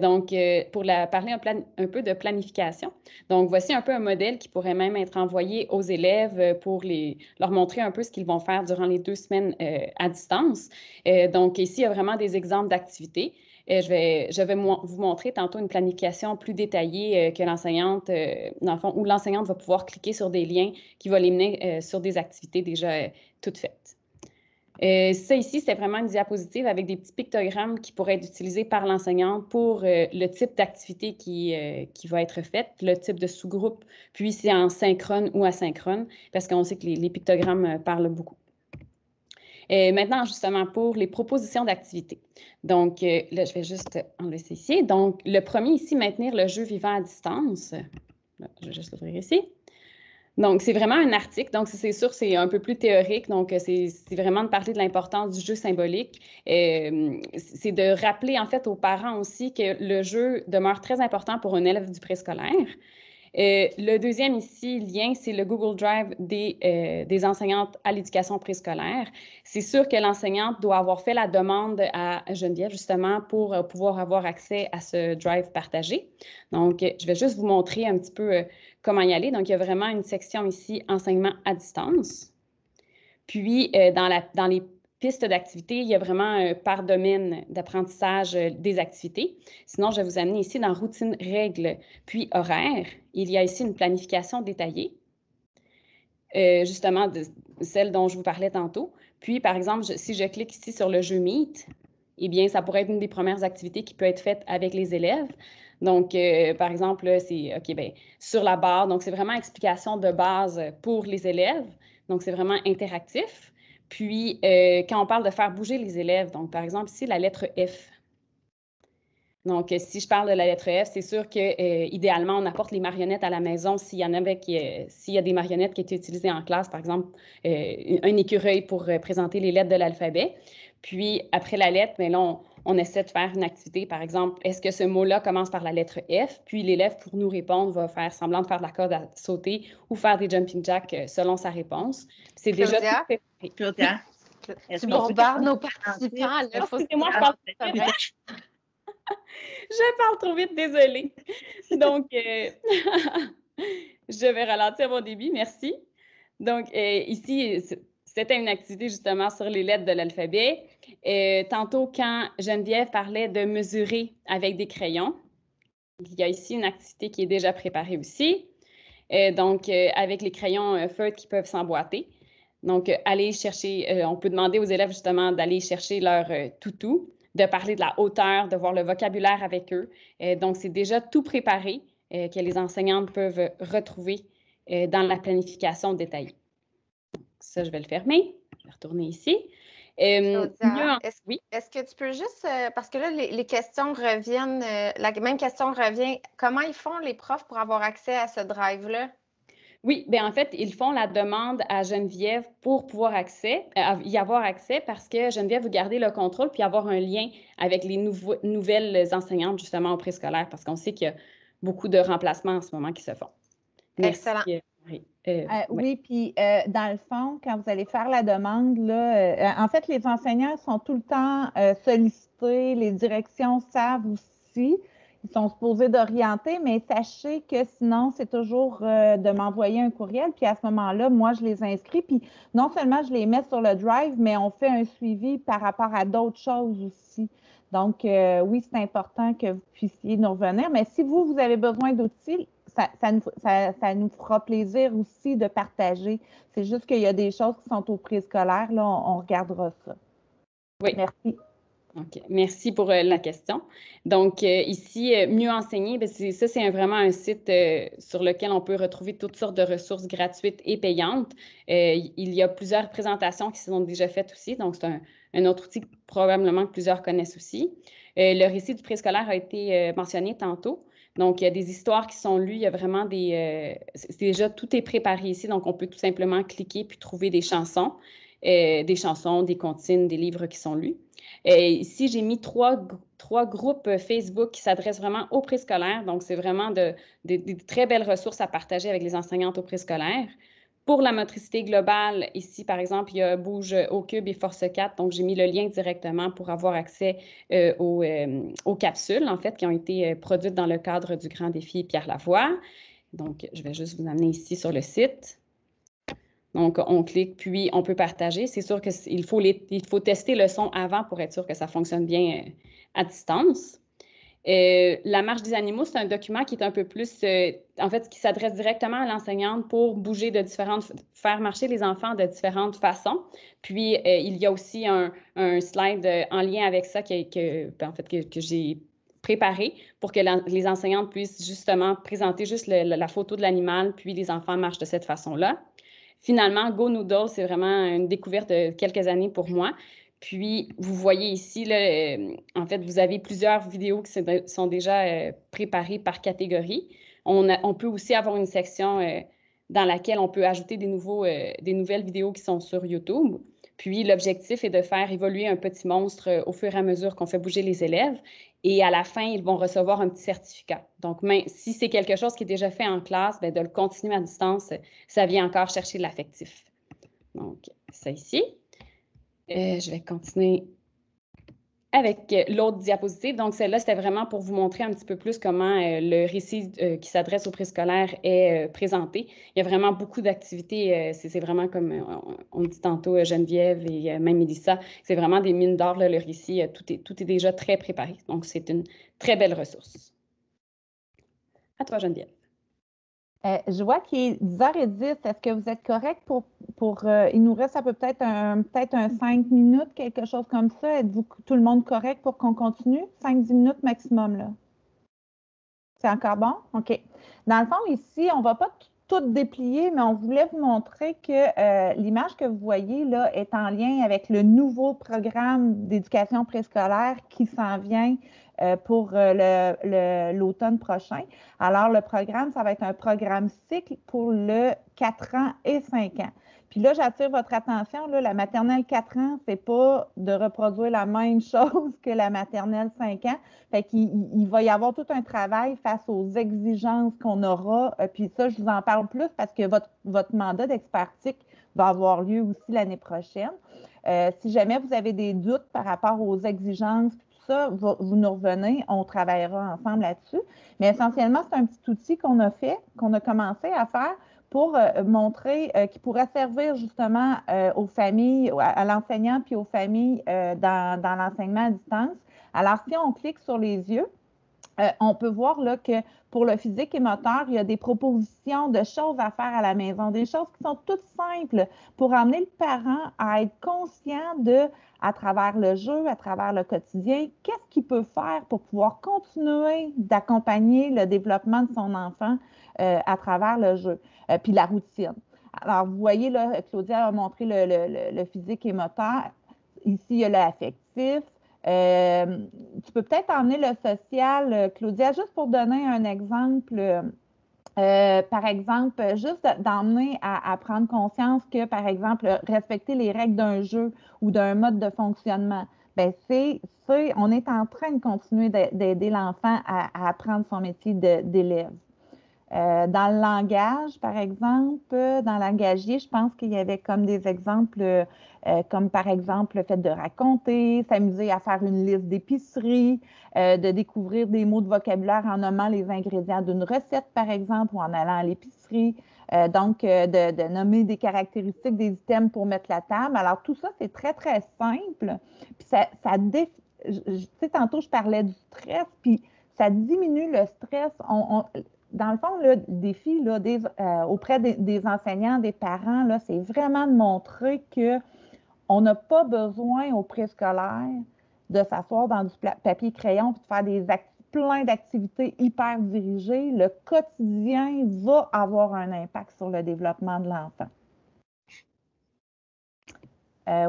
Donc, pour parler un peu de planification. Donc, voici un peu un modèle qui pourrait même être envoyé aux élèves pour leur montrer un peu ce qu'ils vont faire durant les 2 semaines à distance. Donc, ici, il y a vraiment des exemples d'activités. Je vais vous montrer tantôt une planification plus détaillée que l'enseignante, dans le fond, où l'enseignante va pouvoir cliquer sur des liens qui vont les mener sur des activités déjà toutes faites. Ça ici, c'est vraiment une diapositive avec des petits pictogrammes qui pourraient être utilisés par l'enseignante pour le type d'activité qui va être faite, le type de sous-groupe, puis c'est en synchrone ou asynchrone, parce qu'on sait que les pictogrammes parlent beaucoup. Maintenant, justement, pour les propositions d'activités. Donc, là, je vais juste enlever ça ici. Donc, le premier ici, maintenir le jeu vivant à distance. Là, je vais juste l'ouvrir ici. Donc, c'est vraiment un article. Donc, c'est sûr, c'est un peu plus théorique. Donc, c'est vraiment de parler de l'importance du jeu symbolique. C'est de rappeler, en fait, aux parents aussi que le jeu demeure très important pour un élève du préscolaire. Le deuxième ici, lien, c'est le Google Drive des enseignantes à l'éducation préscolaire. C'est sûr que l'enseignante doit avoir fait la demande à Geneviève, justement, pour pouvoir avoir accès à ce Drive partagé. Donc, je vais juste vous montrer un petit peu comment y aller. Donc, il y a vraiment une section ici, enseignement à distance. Puis, dans les pistes d'activités, il y a vraiment par domaine d'apprentissage des activités. Sinon, je vais vous amener ici dans routine, règles, puis horaire. Il y a ici une planification détaillée, justement de celle dont je vous parlais tantôt. Puis, par exemple, si je clique ici sur le jeu Meet, eh bien, ça pourrait être une des premières activités qui peut être faite avec les élèves. Donc, par exemple, c'est sur la barre. Donc, c'est vraiment explication de base pour les élèves. Donc, c'est vraiment interactif. Puis, quand on parle de faire bouger les élèves, donc par exemple ici, la lettre F. Donc, si je parle de la lettre F, c'est sûr que idéalement, on apporte les marionnettes à la maison s'il y a des marionnettes qui étaient utilisées en classe, par exemple, un écureuil pour présenter les lettres de l'alphabet. Puis, après la lettre, mais là, on essaie de faire une activité, par exemple, est-ce que ce mot-là commence par la lettre F? Puis l'élève, pour nous répondre, va faire semblant de faire de la corde à sauter ou faire des jumping jacks selon sa réponse. C'est déjà tout fait.
Claudia,
tu bombardes nos participants.
Moi, je parle trop vite. Je parle trop vite, désolée. Donc, je vais ralentir mon débit, merci. Donc, ici, c'était une activité justement sur les lettres de l'alphabet. Tantôt, quand Geneviève parlait de mesurer avec des crayons, il y a ici une activité qui est déjà préparée aussi. Donc, avec les crayons feutres qui peuvent s'emboîter. Donc, aller chercher, on peut demander aux élèves justement d'aller chercher leur toutou. de parler de la hauteur, de voir le vocabulaire avec eux. Donc, c'est déjà tout préparé que les enseignantes peuvent retrouver dans la planification détaillée. Ça, je vais le fermer. Je vais retourner ici.
Claudia,
oui.
Est-ce que tu peux juste, parce que là, les questions reviennent, la même question revient, comment ils font les profs pour avoir accès à ce drive-là?
Oui, bien en fait, ils font la demande à Geneviève pour pouvoir y avoir accès parce que Geneviève veut garder le contrôle puis avoir un lien avec les nouvelles enseignantes justement au préscolaire parce qu'on sait qu'il y a beaucoup de remplacements en ce moment qui se font. Merci.
Excellent.
Oui, puis dans le fond, quand vous allez faire la demande, là, en fait, les enseignants sont tout le temps sollicités, les directions savent aussi. Ils sont supposés d'orienter, mais sachez que sinon, c'est toujours de m'envoyer un courriel. Puis à ce moment-là, moi, je les inscris. Puis non seulement je les mets sur le drive, mais on fait un suivi par rapport à d'autres choses aussi. Donc, oui, c'est important que vous puissiez nous revenir. Mais si vous avez besoin d'outils, ça nous fera plaisir aussi de partager. C'est juste qu'il y a des choses qui sont au préscolaire. Là, on regardera ça.
Oui.
Merci.
OK. Merci pour la question. Donc, ici, Mieux enseigner, c'est vraiment un site sur lequel on peut retrouver toutes sortes de ressources gratuites et payantes. Il y a plusieurs présentations qui se sont déjà faites aussi, donc c'est un autre outil probablement que plusieurs connaissent aussi. Le récit du préscolaire a été mentionné tantôt. Donc, il y a des histoires qui sont lues, il y a vraiment déjà, tout est préparé ici, donc on peut tout simplement cliquer puis trouver des chansons, des comptines, des livres qui sont lus. Ici, j'ai mis trois groupes Facebook qui s'adressent vraiment aux préscolaires. Donc, c'est vraiment des très belles ressources à partager avec les enseignantes au préscolaire. Pour la motricité globale, ici, par exemple, il y a Bouge au cube et Force 4. Donc, j'ai mis le lien directement pour avoir accès aux capsules, en fait, qui ont été produites dans le cadre du Grand Défi Pierre Lavoie. Donc, je vais juste vous amener ici sur le site. Donc, on clique, puis on peut partager. C'est sûr qu'il faut tester le son avant pour être sûr que ça fonctionne bien à distance. La marche des animaux, c'est un document qui est un peu plus, en fait, qui s'adresse directement à l'enseignante pour faire marcher les enfants de différentes façons. Puis, il y a aussi un slide en lien avec ça que j'ai préparé pour que les enseignantes puissent justement présenter juste la photo de l'animal, puis les enfants marchent de cette façon-là. Finalement, Go Noodle, c'est vraiment une découverte de quelques années pour moi. Puis, vous voyez ici, là, en fait, vous avez plusieurs vidéos qui sont déjà préparées par catégorie. On peut aussi avoir une section dans laquelle on peut ajouter des nouvelles vidéos qui sont sur YouTube. Puis, l'objectif est de faire évoluer un petit monstre au fur et à mesure qu'on fait bouger les élèves. Et à la fin, ils vont recevoir un petit certificat. Donc, si c'est quelque chose qui est déjà fait en classe, bien, de le continuer à distance, ça vient encore chercher de l'affectif. Donc, ça ici. Je vais continuer avec l'autre diapositive. Donc, celle-là, c'était vraiment pour vous montrer un petit peu plus comment le récit qui s'adresse aux préscolaires est présenté. Il y a vraiment beaucoup d'activités. C'est vraiment comme on dit tantôt, Geneviève et même Mélissa, c'est vraiment des mines d'or, le récit. Tout est déjà très préparé. Donc, c'est une très belle ressource. À toi, Geneviève.
Je vois qu'il est 10h10. Est-ce que vous êtes correct il nous reste peut-être un 5 minutes, quelque chose comme ça. Êtes-vous tout le monde correct pour qu'on continue? 5-10 minutes maximum, là. C'est encore bon? OK. Dans le fond, ici, on ne va pas tout déplier, mais on voulait vous montrer que l'image que vous voyez là est en lien avec le nouveau programme d'éducation préscolaire qui s'en vient pour l'automne prochain. Alors, le programme, ça va être un programme cycle pour le 4 ans et 5 ans. Puis là, j'attire votre attention, là, la maternelle 4 ans, c'est pas de reproduire la même chose que la maternelle 5 ans. Fait qu'il va y avoir tout un travail face aux exigences qu'on aura. Puis ça, je vous en parle plus parce que votre mandat d'expertique va avoir lieu aussi l'année prochaine. Si jamais vous avez des doutes par rapport aux exigences, ça, vous nous revenez, on travaillera ensemble là-dessus. Mais essentiellement, c'est un petit outil qu'on a commencé à faire pour montrer qui pourrait servir justement aux familles, à l'enseignant puis aux familles dans l'enseignement à distance. Alors, si on clique sur les yeux, on peut voir là, que pour le physique et moteur, il y a des propositions de choses à faire à la maison, des choses qui sont toutes simples pour amener le parent à être conscient de, à travers le jeu, à travers le quotidien, qu'est-ce qu'il peut faire pour pouvoir continuer d'accompagner le développement de son enfant à travers le jeu, puis la routine. Alors, vous voyez, là, Claudia a montré le physique et moteur. Ici, il y a l'affectif. Tu peux peut-être emmener le social, Claudia, juste pour donner un exemple. Par exemple, juste d'emmener à prendre conscience que, par exemple, respecter les règles d'un jeu ou d'un mode de fonctionnement, bien, on est en train de continuer d'aider l'enfant à apprendre son métier d'élève. Dans le langage, par exemple, dans le langagier, je pense qu'il y avait comme des exemples, comme par exemple le fait de raconter, s'amuser à faire une liste d'épicerie, de découvrir des mots de vocabulaire en nommant les ingrédients d'une recette, par exemple, ou en allant à l'épicerie. Donc, de nommer des caractéristiques des items pour mettre la table. Alors, tout ça, c'est très, très simple. Puis, tu sais, tantôt, je parlais du stress, puis ça diminue le stress. Dans le fond, le défi là, auprès des enseignants, des parents, c'est vraiment de montrer qu'on n'a pas besoin au préscolaire de s'asseoir dans du papier crayon et de faire plein d'activités hyper dirigées. Le quotidien va avoir un impact sur le développement de l'enfant.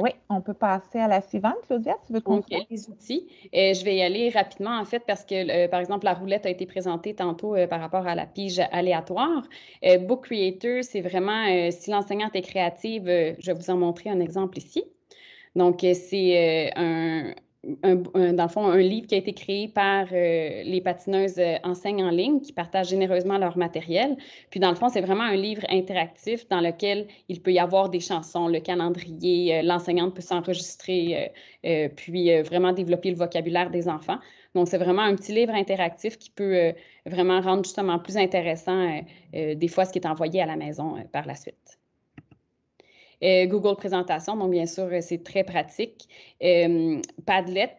Oui, on peut passer à la suivante. Claudia, tu veux qu'on fasse?
Les outils. Je vais y aller rapidement, en fait, parce que, par exemple, la roulette a été présentée tantôt par rapport à la pige aléatoire. Book Creator, c'est vraiment, si l'enseignante est créative, je vais vous en montrer un exemple ici. Donc, c'est dans le fond, un livre qui a été créé par les patineuses Enseigne en ligne qui partagent généreusement leur matériel. Puis, dans le fond, c'est vraiment un livre interactif dans lequel il peut y avoir des chansons, le calendrier, l'enseignante peut s'enregistrer, puis vraiment développer le vocabulaire des enfants. Donc, c'est vraiment un petit livre interactif qui peut vraiment rendre justement plus intéressant des fois ce qui est envoyé à la maison par la suite. Google Présentation, donc bien sûr, c'est très pratique. Padlet,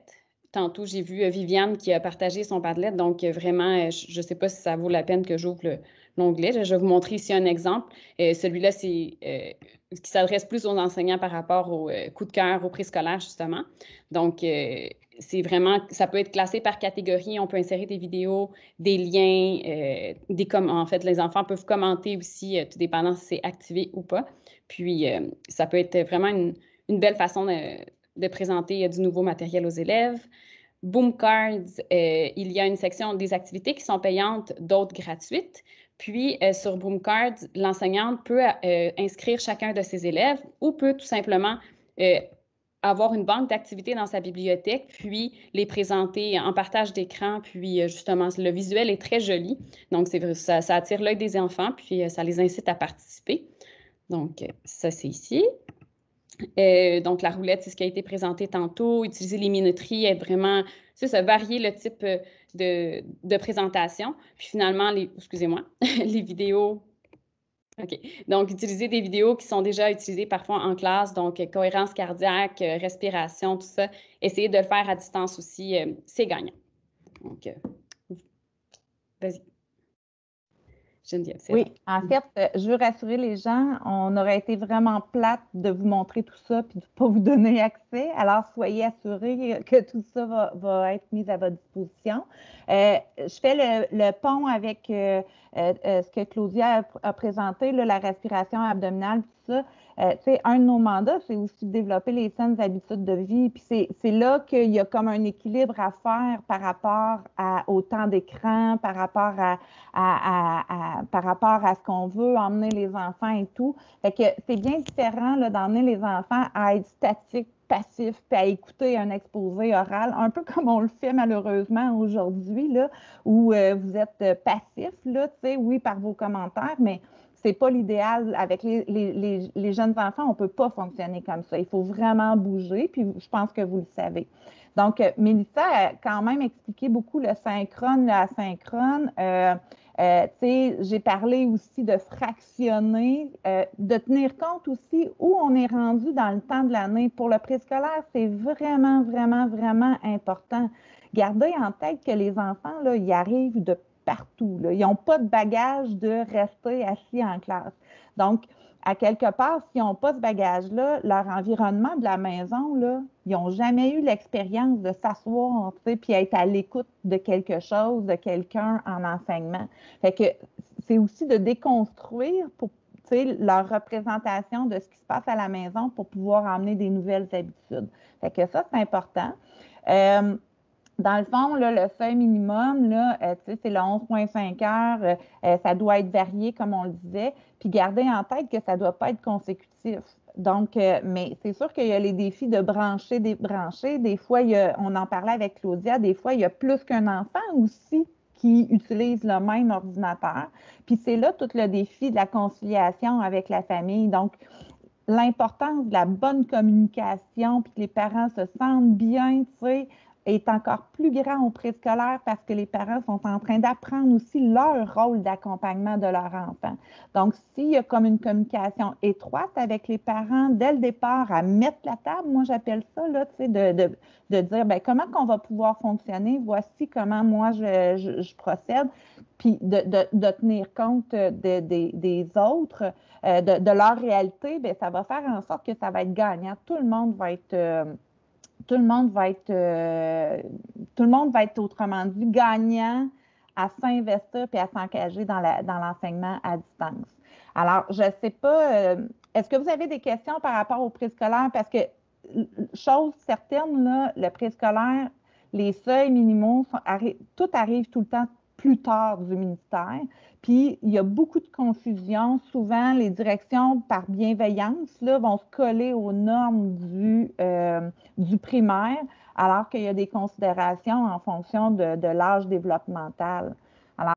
tantôt j'ai vu Viviane qui a partagé son Padlet, donc vraiment, je ne sais pas si ça vaut la peine que j'ouvre l'onglet. Je vais vous montrer ici un exemple. Celui-là, c'est qui s'adresse plus aux enseignants par rapport au coup de cœur, au préscolaire, justement. Donc, c'est vraiment, ça peut être classé par catégorie. On peut insérer des vidéos, des liens, en fait, les enfants peuvent commenter aussi, tout dépendant si c'est activé ou pas. Puis, ça peut être vraiment une belle façon de présenter du nouveau matériel aux élèves. Boom Cards, il y a une section des activités qui sont payantes, d'autres gratuites. Puis, sur Boom Cards, l'enseignante peut inscrire chacun de ses élèves ou peut tout simplement avoir une banque d'activités dans sa bibliothèque, puis les présenter en partage d'écran. Puis, justement, le visuel est très joli. Donc, ça attire l'œil des enfants, puis ça les incite à participer. Donc, ça, c'est ici. Donc, la roulette, c'est ce qui a été présenté tantôt. Utiliser les minuteries, être vraiment, ça, varier le type de présentation. Puis finalement, excusez-moi, les vidéos. OK. Donc, utiliser des vidéos qui sont déjà utilisées parfois en classe. Donc, cohérence cardiaque, respiration, tout ça. Essayer de le faire à distance aussi, c'est gagnant. Donc, vas-y.
Oui, en fait, je veux rassurer les gens, on aurait été vraiment plate de vous montrer tout ça puis de ne pas vous donner accès. Alors, soyez assurés que tout ça va être mis à votre disposition. Je fais le pont avec ce que Claudia a présenté, là, la respiration abdominale, tout ça. Un de nos mandats, c'est aussi de développer les saines habitudes de vie. Puis c'est là qu'il y a comme un équilibre à faire par rapport au temps d'écran, par rapport à ce qu'on veut emmener les enfants et tout. Fait que c'est bien différent d'emmener les enfants à être statiques, passifs, puis à écouter un exposé oral, un peu comme on le fait malheureusement aujourd'hui, là, où vous êtes passif, là, oui, par vos commentaires, mais c'est pas l'idéal. Avec les jeunes enfants, on ne peut pas fonctionner comme ça. Il faut vraiment bouger, puis je pense que vous le savez. Donc, Mélissa a quand même expliqué beaucoup le synchrone, l'asynchrone. J'ai parlé aussi de fractionner, de tenir compte aussi où on est rendu dans le temps de l'année. Pour le préscolaire, c'est vraiment, vraiment, vraiment important. gardez en tête que les enfants, là, ils arrivent de partout, là. Ils n'ont pas de bagage de rester assis en classe. Donc, à quelque part, s'ils n'ont pas ce bagage-là, leur environnement de la maison, là, ils n'ont jamais eu l'expérience de s'asseoir, tu sais, puis être à l'écoute de quelque chose, de quelqu'un en enseignement. Fait que c'est aussi de déconstruire pour, tu sais, leur représentation de ce qui se passe à la maison pour pouvoir emmener des nouvelles habitudes. Fait que ça, c'est important. Dans le fond, là, le seuil minimum, là, c'est le 11,5 heures. Ça doit être varié, comme on le disait. Puis gardez en tête que ça ne doit pas être consécutif. Donc, mais c'est sûr qu'il y a les défis de brancher, débrancher. Des fois, on en parlait avec Claudia, des fois, il y a plus qu'un enfant aussi qui utilise le même ordinateur. Puis c'est là tout le défi de la conciliation avec la famille. Donc, l'importance de la bonne communication, puis que les parents se sentent bien, tu sais, est encore plus grand au préscolaire parce que les parents sont en train d'apprendre aussi leur rôle d'accompagnement de leur enfant. Donc, s'il y a comme une communication étroite avec les parents dès le départ à mettre la table, moi j'appelle ça, là, tu sais, de dire, bien, comment qu'on va pouvoir fonctionner, voici comment moi je procède, puis de tenir compte des autres, de leur réalité, bien, ça va faire en sorte que ça va être gagnant. Tout le monde va être autrement dit gagnant à s'investir et à s'engager dans l'enseignement à distance. Alors, je ne sais pas, est-ce que vous avez des questions par rapport au préscolaire? Parce que, chose certaine, là, le préscolaire, les seuils minimaux, tout arrive tout le temps plus tard du ministère. Puis, il y a beaucoup de confusion. Souvent, les directions, par bienveillance, là, vont se coller aux normes du primaire, alors qu'il y a des considérations en fonction de l'âge développemental.